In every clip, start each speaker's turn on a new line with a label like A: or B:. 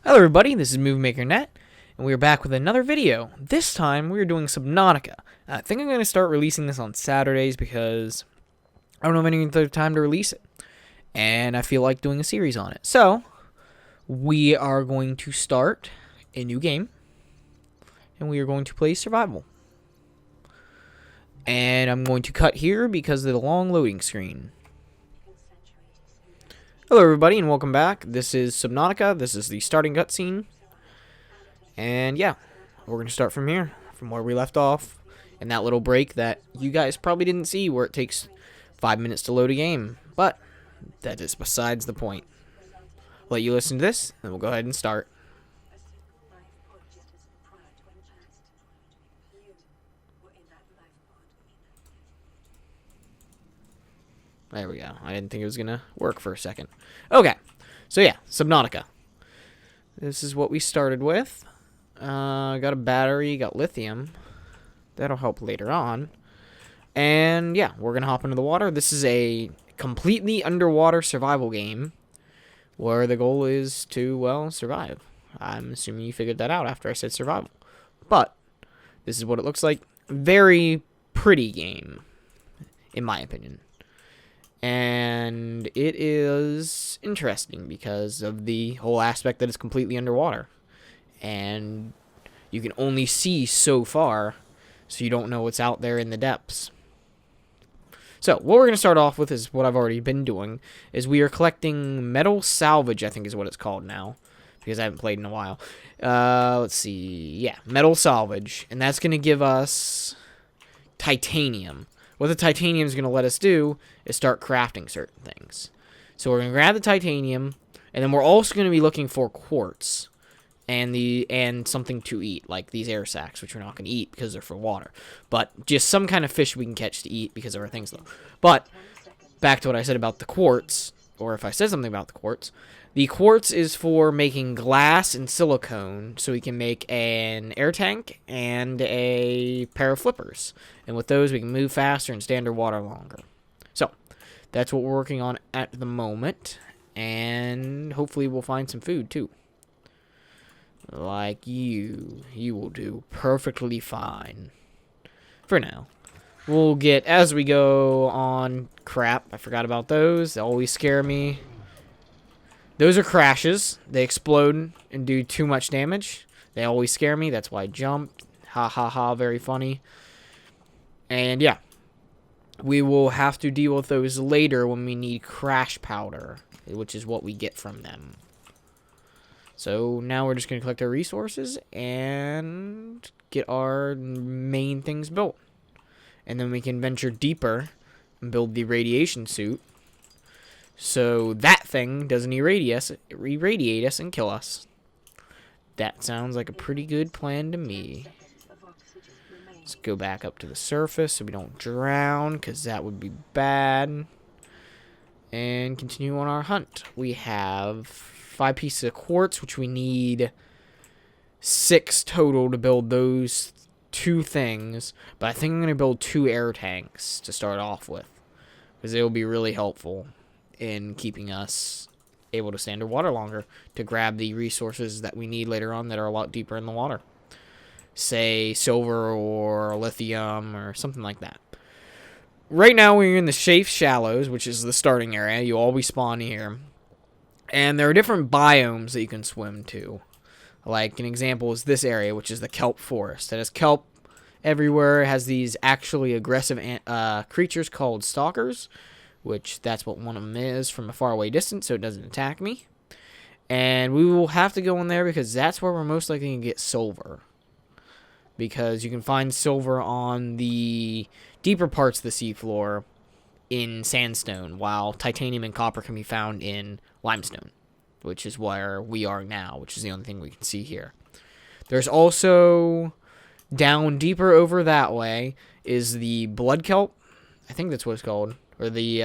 A: Hello everybody, this is MovieMakerNet, and we are back with another video. This time, we are doing Subnautica. I think I'm going to start releasing this on Saturdays because I don't have any other time to release it. And I feel like doing a series on it. So, we are going to start a new game, and we are going to play Survival. And I'm going to cut here because of the long loading screen. Hello everybody and welcome back. This is Subnautica. This is the starting cutscene. And yeah, we're going to start from here, from where we left off. In that little break that you guys probably didn't see where it takes 5 minutes to load a game. But that is besides the point. I'll let you listen to this and we'll go ahead and start. There we go. I didn't think it was going to work for a second. Okay. So yeah, Subnautica. This is what we started with. Got a battery, got lithium. That'll help later on. And yeah, we're going to hop into the water. This is a completely underwater survival game where the goal is to, well, survive. I'm assuming you figured that out after I said survival. But this is what it looks like. Very pretty game, in my opinion. And it is interesting because of the whole aspect that it's completely underwater. And you can only see so far, so you don't know what's out there in the depths. So, what we're going to start off with is what I've already been doing, is we are collecting metal salvage, I think is what it's called now, because I haven't played in a while. Let's see, yeah, metal salvage, and that's going to give us titanium. What the titanium is going to let us do is start crafting certain things. So we're going to grab the titanium, and then we're also going to be looking for quartz and something to eat, like these air sacs, which we're not going to eat because they're for water. But just some kind of fish we can catch to eat because of our things, though. But back to what I said about the quartz, or if I said something about the quartz is for making glass and silicone, so we can make an air tank and a pair of flippers. And with those, we can move faster and stay underwater longer. So, that's what we're working on at the moment. And hopefully we'll find some food, too. Like you. You will do perfectly fine. For now. We'll get, as we go on, crap, I forgot about those. They always scare me. Those are crashes. They explode and do too much damage. They always scare me. That's why I jumped. Ha ha ha, very funny. And yeah, we will have to deal with those later when we need crash powder, which is what we get from them. So now we're just going to collect our resources and get our main things built. And then we can venture deeper and build the radiation suit. So that thing doesn't irradiate us and kill us. That sounds like a pretty good plan to me. Let's go back up to the surface so we don't drown, because that would be bad. And continue on our hunt. We have 5 pieces of quartz, which we need 6 total to build those 2 things. But I think I'm going to build 2 air tanks to start off with, because they will be really helpful in keeping us able to stay underwater longer to grab the resources that we need later on that are a lot deeper in the water. Say silver or lithium or something like that. Right now we're in the safe shallows, which is the starting area. You always spawn here. And there are different biomes that you can swim to. Like an example is this area, which is the kelp forest. It has kelp everywhere. It has these actually aggressive creatures called stalkers, which that's what one of them is from a faraway distance, so it doesn't attack me. And we will have to go in there because that's where we're most likely to get silver. Because you can find silver on the deeper parts of the seafloor in sandstone, while titanium and copper can be found in limestone, which is where we are now, which is the only thing we can see here. There's also, down deeper over that way, is the blood kelp. I think that's what it's called. Or the,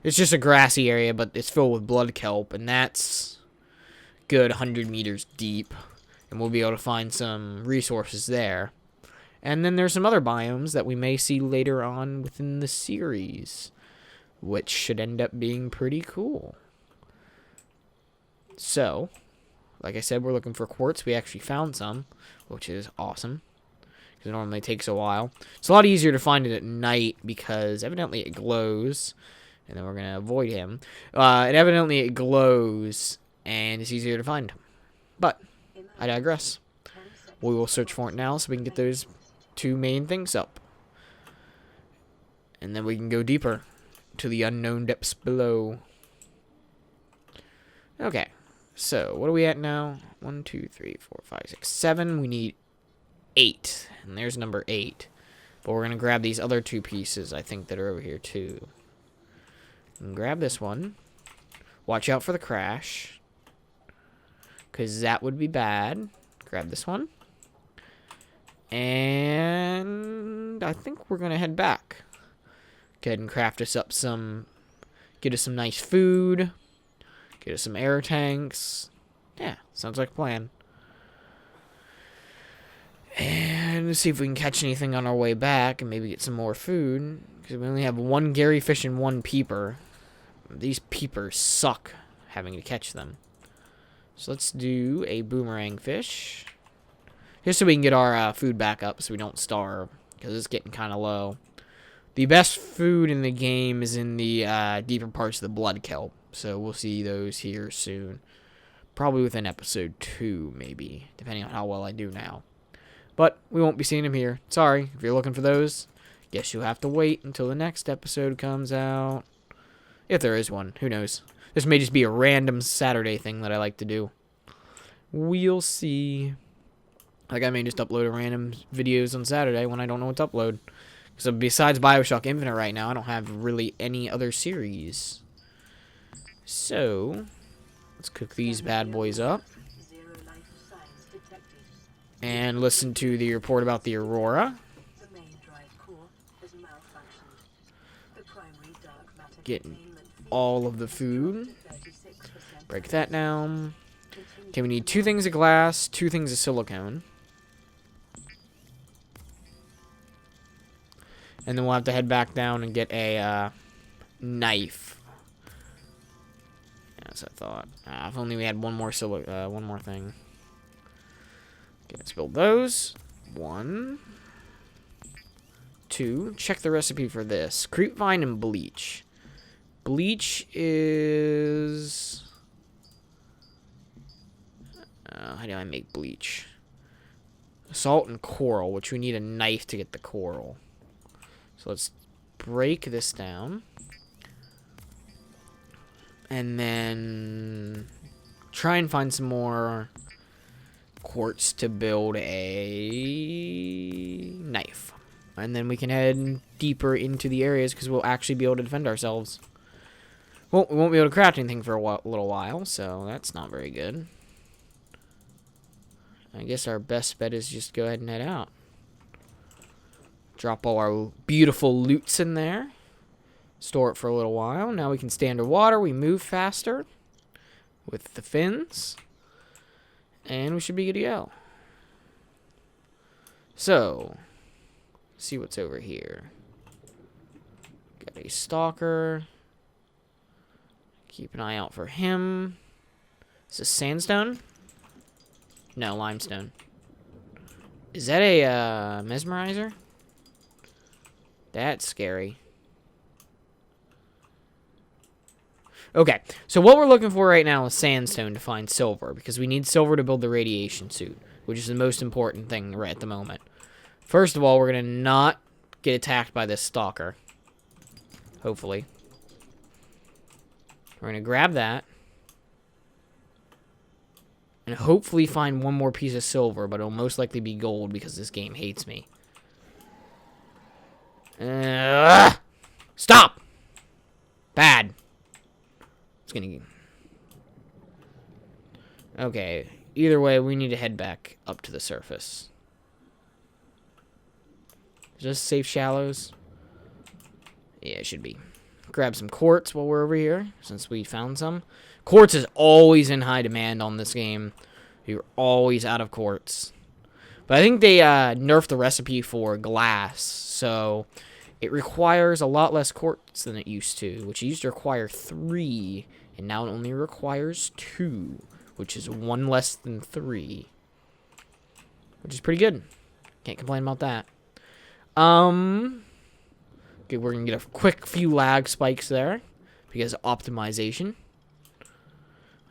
A: it's just a grassy area, but it's filled with blood kelp, and that's good 100 meters deep, and we'll be able to find some resources there. And then there's some other biomes that we may see later on within the series, which should end up being pretty cool. So, like I said, we're looking for quartz. We actually found some, which is awesome. Because it normally takes a while. It's a lot easier to find it at night because evidently it glows. And then we're going to avoid him. And evidently it glows and it's easier to find. But, I digress. We will search for it now so we can get those 2 main things up. And then we can go deeper to the unknown depths below. Okay. So, what are we at now? 1, 2, 3, 4, 5, 6, 7. We need 8. And there's number 8. But we're going to grab these other 2 pieces, I think, that are over here, too. And grab this one. Watch out for the crash. Because that would be bad. Grab this one. And I think we're going to head back. Go ahead and craft us up some... Get us some nice food. Get us some air tanks. Yeah, sounds like a plan. And see if we can catch anything on our way back and maybe get some more food. Because we only have 1 Gary fish and 1 peeper. These peepers suck having to catch them. So let's do a boomerang fish. Just so we can get our food back up so we don't starve. Because it's getting kind of low. The best food in the game is in the deeper parts of the blood kelp. So we'll see those here soon. Probably within episode 2, maybe. Depending on how well I do now. But we won't be seeing them here. Sorry, if you're looking for those. Guess you'll have to wait until the next episode comes out. If there is one. Who knows. This may just be a random Saturday thing that I like to do. We'll see. Like I may just upload a random videos on Saturday when I don't know what to upload. So besides Bioshock Infinite right now, I don't have really any other series. So, let's cook these bad boys up. And listen to the report about the Aurora. Getting all of the food. Break that down. Okay, we need 2 things of glass, 2 things of silicone. And then we'll have to head back down and get a knife. As I thought. If only we had one more thing. Okay, let's build those. 1, 2. Check the recipe for this. Creepvine and bleach. Bleach is... how do I make bleach? Salt and coral, which we need a knife to get the coral. So let's break this down. And then try and find some more quartz to build a knife. And then we can head deeper into the areas because we'll actually be able to defend ourselves. Well, we won't be able to craft anything for a little while, so that's not very good. I guess our best bet is just go ahead and head out. Drop all our beautiful loots in there. Store it for a little while. Now we can stay underwater. We move faster with the fins. And we should be good to go. So, see what's over here. Got a stalker. Keep an eye out for him. Is this sandstone? No, limestone. Is that a mesmerizer? That's scary. Okay, so what we're looking for right now is sandstone to find silver, because we need silver to build the radiation suit, which is the most important thing right at the moment. First of all, we're going to not get attacked by this stalker. Hopefully. We're going to grab that. And hopefully find one more piece of silver, but it'll most likely be gold because this game hates me. Stop! Bad. It's gonna... Okay. Either way, we need to head back up to the surface. Is this safe shallows? Yeah, it should be. Grab some quartz while we're over here, since we found some. Quartz is always in high demand on this game. You're always out of quartz. But I think they nerfed the recipe for glass, so it requires a lot less quartz than it used to, which used to require 3, and now it only requires 2. which is 1 less than 3. Which is pretty good. Can't complain about that. Okay, we're going to get a quick few lag spikes there because of optimization.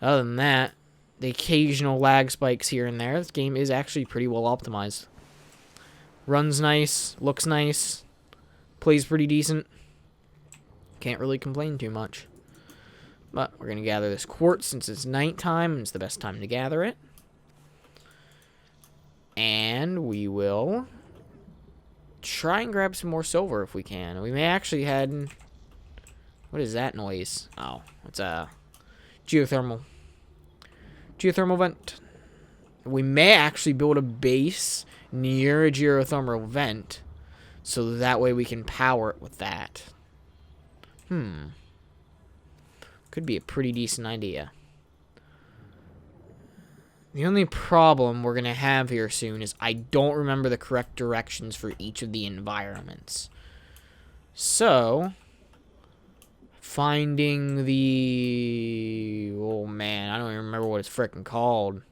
A: Other than that, the occasional lag spikes here and there. This game is actually pretty well optimized. Runs nice, looks nice, plays pretty decent. Can't really complain too much. But we're going to gather this quartz since it's nighttime and it's the best time to gather it. And we will try and grab some more silver if we can. We may actually head... What is that noise? Oh, it's a geothermal vent. We may actually build a base near a geothermal vent, so that way we can power it with that. Could be a pretty decent idea. The only problem we're going to have here soon is I don't remember the correct directions for each of the environments. So, finding the... Oh, man, I don't even remember what it's frickin' called.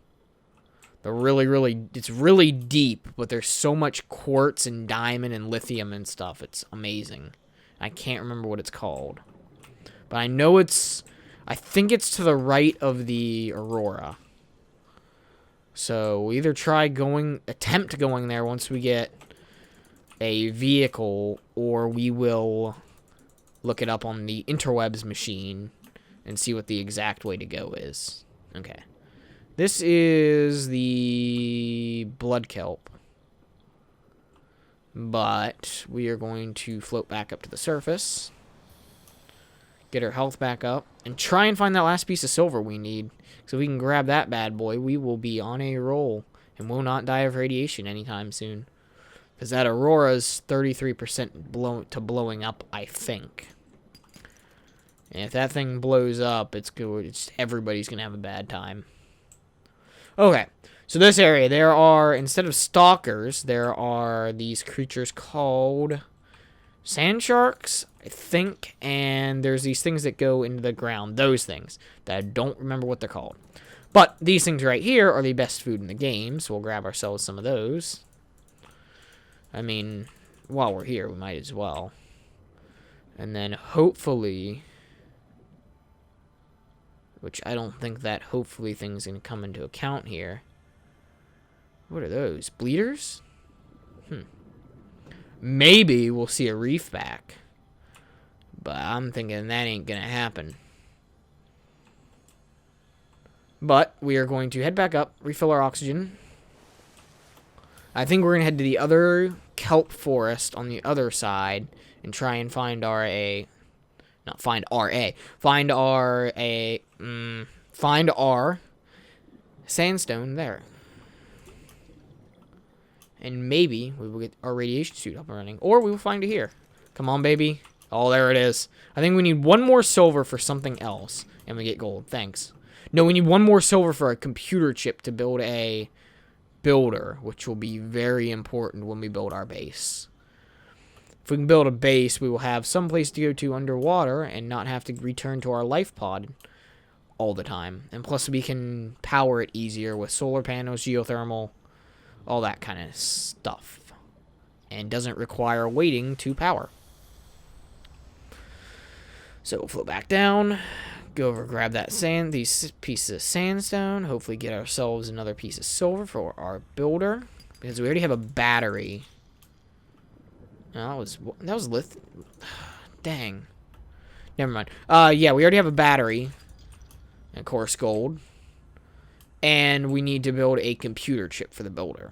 A: It's really deep, but there's so much quartz and diamond and lithium and stuff. It's amazing. I can't remember what it's called. But I know I think it's to the right of the Aurora. So we either attempt going there once we get a vehicle, or we will look it up on the interwebs machine and see what the exact way to go is. Okay. This is the blood kelp. But we are going to float back up to the surface, get our health back up, and try and find that last piece of silver we need. So if we can grab that bad boy, we will be on a roll and will not die of radiation anytime soon. Because that Aurora's 33% blowing up, I think. And if that thing blows up, it's good. Everybody's going to have a bad time. Okay, so this area, there are, instead of stalkers, there are these creatures called sand sharks, I think, and there's these things that go into the ground, those things, that I don't remember what they're called. But these things right here are the best food in the game, so we'll grab ourselves some of those. I mean, while we're here, we might as well. And then hopefully, which I don't think that hopefully thing's going to come into account here. What are those? Bleeders? Maybe we'll see a reef back. But I'm thinking that ain't going to happen. But we are going to head back up, refill our oxygen. I think we're going to head to the other kelp forest on the other side and try and find our sandstone there. And maybe we will get our radiation suit up and running. Or we will find it here. Come on, baby. Oh, there it is. I think we need one more silver for something else. And we get gold. Thanks. No, we need one more silver for a computer chip to build a builder, which will be very important when we build our base. If we can build a base, we will have some place to go to underwater and not have to return to our life pod all the time. And plus, we can power it easier with solar panels, geothermal, all that kind of stuff. And doesn't require waiting to power. So we'll float back down, go over, grab that these pieces of sandstone, hopefully get ourselves another piece of silver for our builder, because we already have a battery. No, that was dang. Never mind. Yeah, we already have a battery, and of course gold, and we need to build a computer chip for the builder.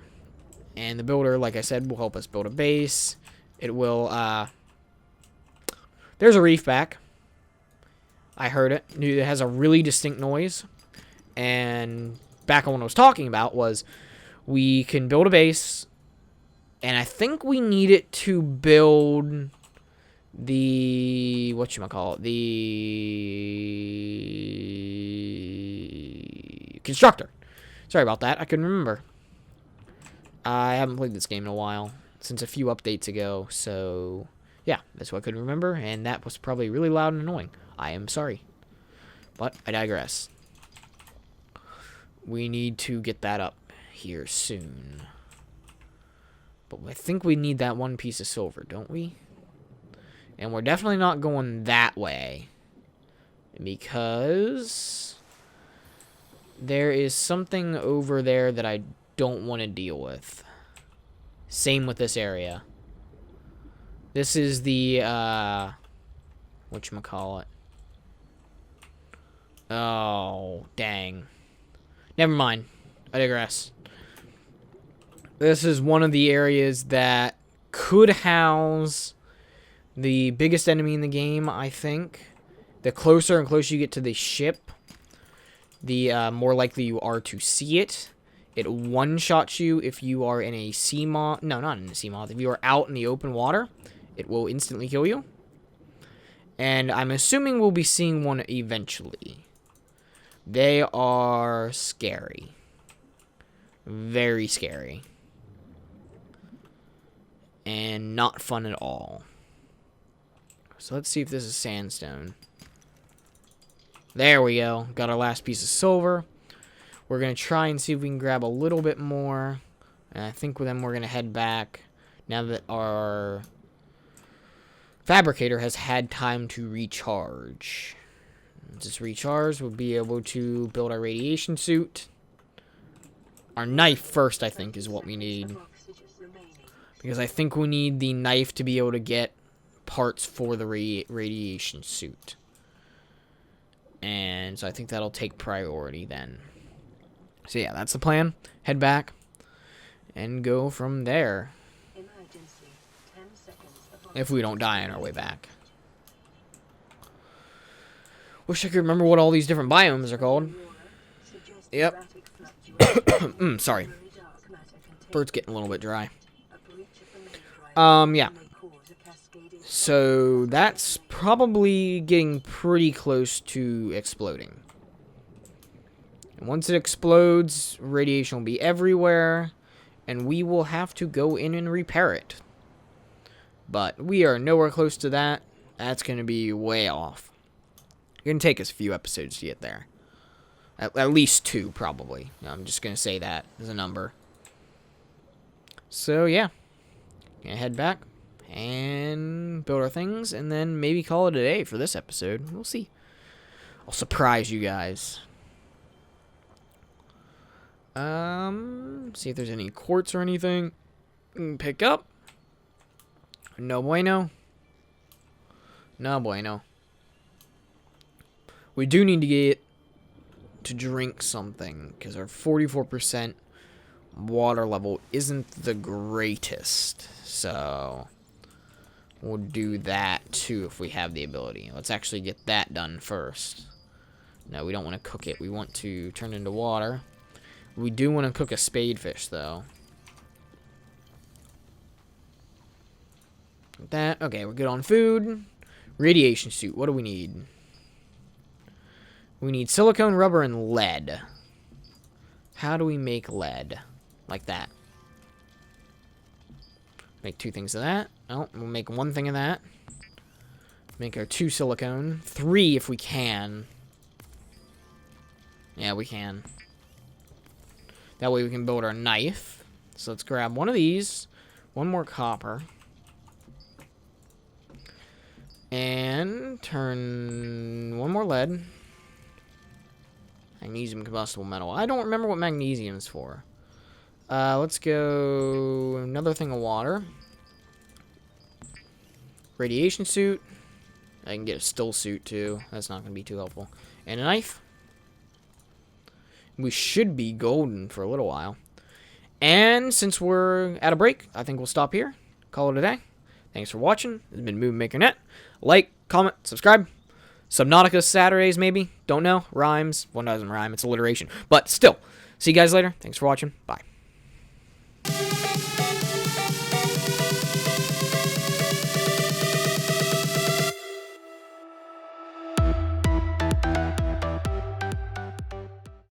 A: And the builder, like I said, will help us build a base. It will, there's a reef back. I heard it. It has a really distinct noise. And back on what I was talking about was we can build a base. And I think we need it to build the, the constructor. Sorry about that. I couldn't remember. I haven't played this game in a while, since a few updates ago. So, yeah, that's what I couldn't remember. And that was probably really loud and annoying. I am sorry. But I digress. we need to get that up here soon. But I think we need that one piece of silver, don't we? And we're definitely not going that way. Because there is something over there that I don't want to deal with. Same with this area. This is the, whatchamacallit. Oh, dang. Never mind. I digress. This is one of the areas that could house the biggest enemy in the game, I think. The closer and closer you get to the ship, the more likely you are to see it. It one-shots you if you are in a sea moth. No, not in a sea moth. If you are out in the open water, it will instantly kill you. And I'm assuming we'll be seeing one eventually. They are scary. Very scary. And not fun at all. So let's see if this is sandstone. There we go. Got our last piece of silver. We're going to try and see if we can grab a little bit more. And I think then we're going to head back now that our fabricator has had time to recharge. Once it's recharged, we'll be able to build our radiation suit. Our knife first, I think, is what we need. Because I think we need the knife to be able to get parts for the radiation suit. And so I think that'll take priority then. So yeah, that's the plan. Head back and go from there. If we don't die on our way back. Wish I could remember what all these different biomes are called. Yep. Sorry. Throat's getting a little bit dry. Yeah. So that's probably getting pretty close to exploding. And once it explodes, radiation will be everywhere, and we will have to go in and repair it. But we are nowhere close to that. That's going to be way off. It's going to take us a few episodes to get there. At least 2, probably. I'm just going to say that as a number. So, yeah. Gonna head back and build our things, and then maybe call it a day for this episode. We'll see. I'll surprise you guys. See if there's any quartz or anything we can pick up. No bueno. No bueno. We do need to get to drink something, because our 44% water level isn't the greatest. So we'll do that too if we have the ability. Let's actually get that done first. No, we don't want to cook it. We want to turn it into water. We do want to cook a spadefish though. That, okay, we're good on food. Radiation suit, what do we need? We need silicone, rubber, and lead. How do we make lead? Like that. Make 2 things of that. Oh, we'll make 1 thing of that. Make our 2 silicone. 3 if we can. Yeah, we can. That way we can build our knife. So let's grab 1 of these. 1 more copper. And turn 1 more lead. Magnesium combustible metal. I don't remember what magnesium is for. Let's go another thing of water. Radiation suit. I can get a still suit too. That's not going to be too helpful. And a knife. We should be golden for a little while. And since we're at a break, I think we'll stop here. Call it a day. Thanks for watching. This has been Movie Maker Net. Like, comment, subscribe. Subnautica Saturdays, maybe. Don't know. Rhymes. One doesn't rhyme. It's alliteration. But still. See you guys later. Thanks for watching. Bye.